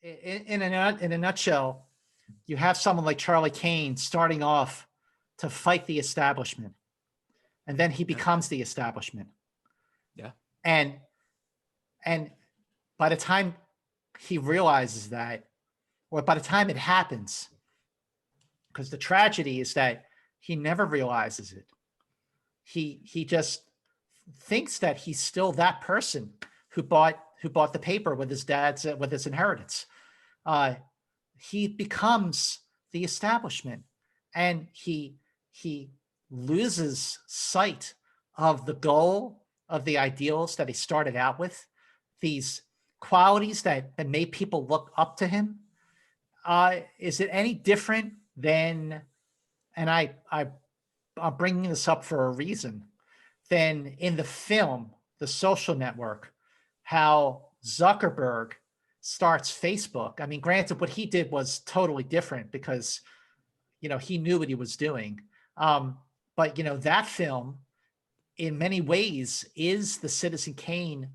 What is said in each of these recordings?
In a nutshell, you have someone like Charlie Kane starting off to fight the establishment, and then he becomes the establishment. Yeah. And by the time he realizes that, or by the time it happens, because the tragedy is that he never realizes it. He just thinks that he's still that person who bought the paper with his dad's with his inheritance. He becomes the establishment, and he loses sight of the goal, of the ideals that he started out with, these qualities that made people look up to him. Is it any different than, and I'm bringing this up for a reason, than in the film, The Social Network, how Zuckerberg starts Facebook? I mean, granted, what he did was totally different because, he knew what he was doing. But, that film, in many ways, is the Citizen Kane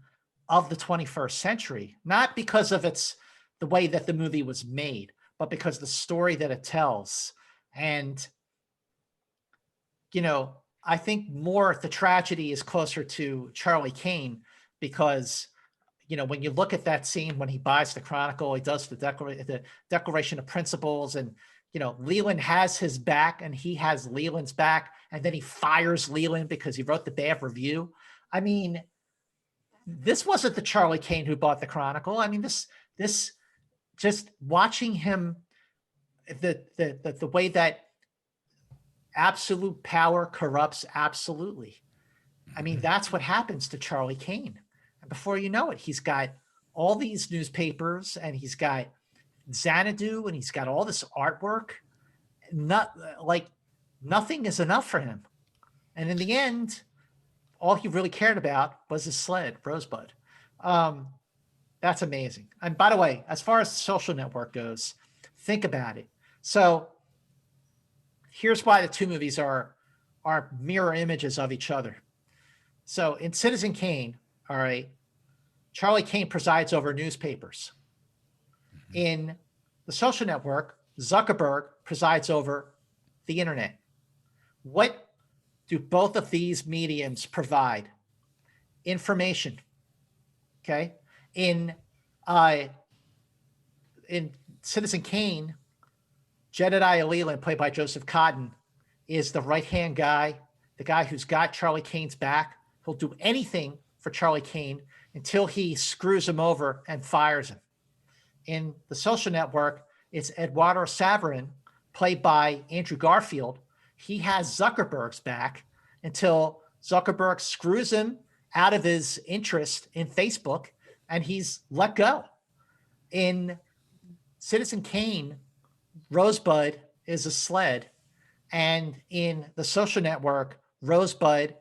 of the 21st century, not because of the way that the movie was made, but because the story that it tells. And, I think more the tragedy is closer to Charlie Kane because, when you look at that scene when he buys the Chronicle, he does the Declaration of Principles, and, Leland has his back and he has Leland's back, and then he fires Leland because he wrote the bad review. I mean, this wasn't the Charlie Kane who bought the Chronicle. I mean, this just watching him, the way that absolute power corrupts absolutely. I mean, that's what happens to Charlie Kane. And before you know it, he's got all these newspapers, and he's got Xanadu, and he's got all this artwork. Nothing is enough for him. And in the end, all he really cared about was his sled, Rosebud. That's amazing. And by the way, as far as The Social Network goes, think about it. So here's why the two movies are mirror images of each other. So in Citizen Kane, all right, Charlie Kane presides over newspapers. In The Social Network, Zuckerberg presides over the internet. What do both of these mediums provide? Information. Okay. In Citizen Kane, Jedediah Leland, played by Joseph Cotten, is the right-hand guy, the guy who's got Charlie Kane's back. He'll do anything for Charlie Kane until he screws him over and fires him. In The Social Network, it's Eduardo Saverin, played by Andrew Garfield. He has Zuckerberg's back until Zuckerberg screws him out of his interest in Facebook, and he's let go. In Citizen Kane, Rosebud is a sled, and in The Social Network, Rosebud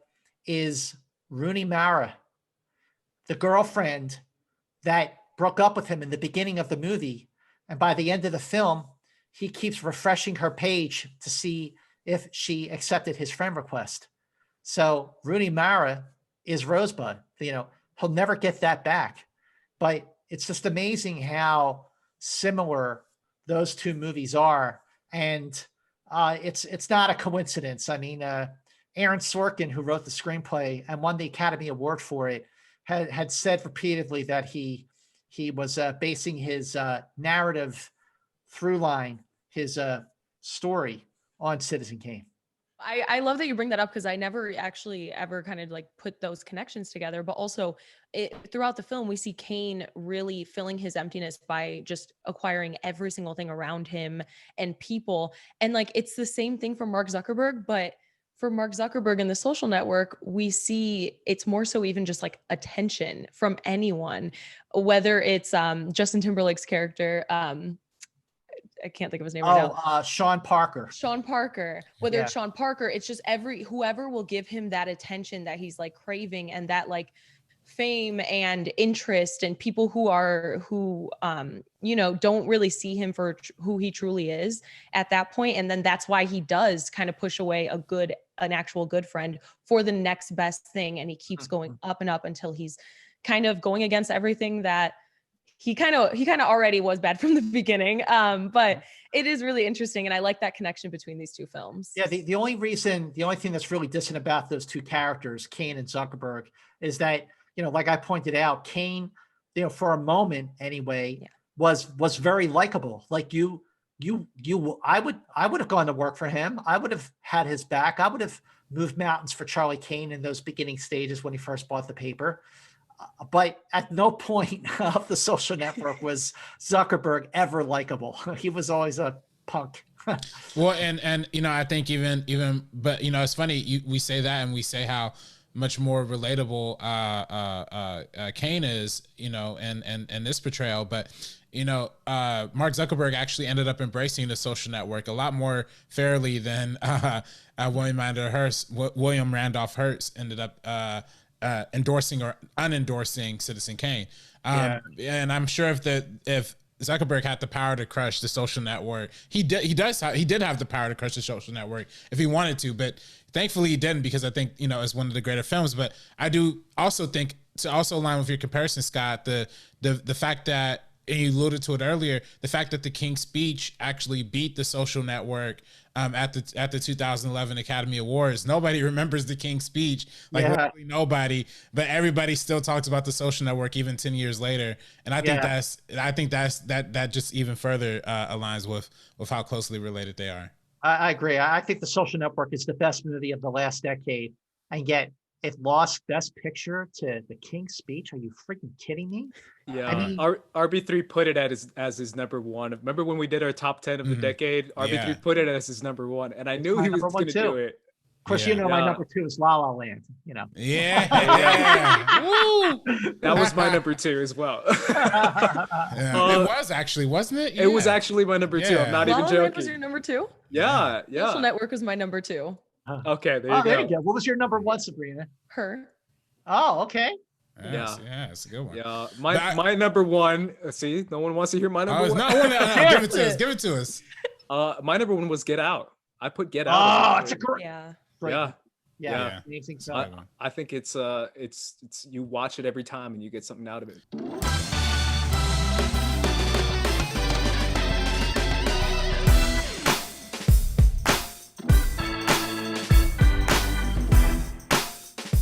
is Rooney Mara, the girlfriend that broke up with him in the beginning of the movie. And by the end of the film, he keeps refreshing her page to see if she accepted his friend request. So Rooney Mara is Rosebud. He'll never get that back. But it's just amazing how similar those two movies are. And it's not a coincidence. I mean, Aaron Sorkin, who wrote the screenplay and won the Academy Award for it, had said repeatedly that he was basing his narrative through line, his story, on Citizen Kane. I love that you bring that up because I never actually ever kind of like put those connections together. But also throughout the film, we see Kane really filling his emptiness by just acquiring every single thing around him and people. And like, it's the same thing for Mark Zuckerberg, but for Mark Zuckerberg in The Social Network, we see it's more so even just like attention from anyone, whether it's Justin Timberlake's character, I can't think of his name right now. Sean Parker. Whether it's Sean Parker, it's just whoever will give him that attention that he's like craving, and that like fame and interest, and people who don't really see him for who he truly is at that point. And then that's why he does kind of push away an actual good friend for the next best thing. And he keeps going up and up until he's kind of going against everything that he kind of already was bad from the beginning. But it is really interesting, and I like that connection between these two films. Yeah, the only thing that's really distant about those two characters, Kane and Zuckerberg, is that, like I pointed out, Kane, for a moment anyway, was very likable. Like I would have gone to work for him. I would have had his back. I would have moved mountains for Charlie Kane in those beginning stages when he first bought the paper. But at no point of The Social Network was Zuckerberg ever likable. He was always a punk. Well, and I think even but it's funny we say that, and we say how much more relatable Kane is, and this portrayal, but Mark Zuckerberg actually ended up embracing The Social Network a lot more fairly than William Randolph Hearst ended up endorsing or unendorsing Citizen Kane. And I'm sure if Zuckerberg had the power to crush The Social Network, he did have the power to crush The Social Network if he wanted to, but thankfully he didn't, because I think it's one of the greater films. But I do also think, to also align with your comparison, Scott, the fact that, and you alluded to it earlier, the fact that the King's Speech actually beat The Social Network at the 2011 Academy Awards. Nobody remembers the King's Speech, literally nobody, but everybody still talks about The Social Network even 10 years later. And I think that just even further aligns with how closely related they are. I agree. I think The Social Network is the best movie of the last decade, and yet it lost Best Picture to The King's Speech. Are you freaking kidding me? Yeah, I mean, RB3 put it as his number one. Remember when we did our top 10 of the decade? RB3 put it as his number one, and I knew he was going to do it. Of course, my number two is La La Land. Yeah. Woo! That was my number two as well. It was actually, wasn't it? Yeah. It was actually my number two. I'm not even joking. La La Land was your number two? Yeah. Social Network was my number two. Okay, there you go. What was your number one, Sabrina? Her. Oh, okay. Yeah, it's a good one. Yeah, my number one. See, no one wants to hear my number one. No, give it to us. Give it to us. My number one was Get Out. I put Get Out. Oh, it's a great. Yeah. I think so. I think it's you watch it every time and you get something out of it.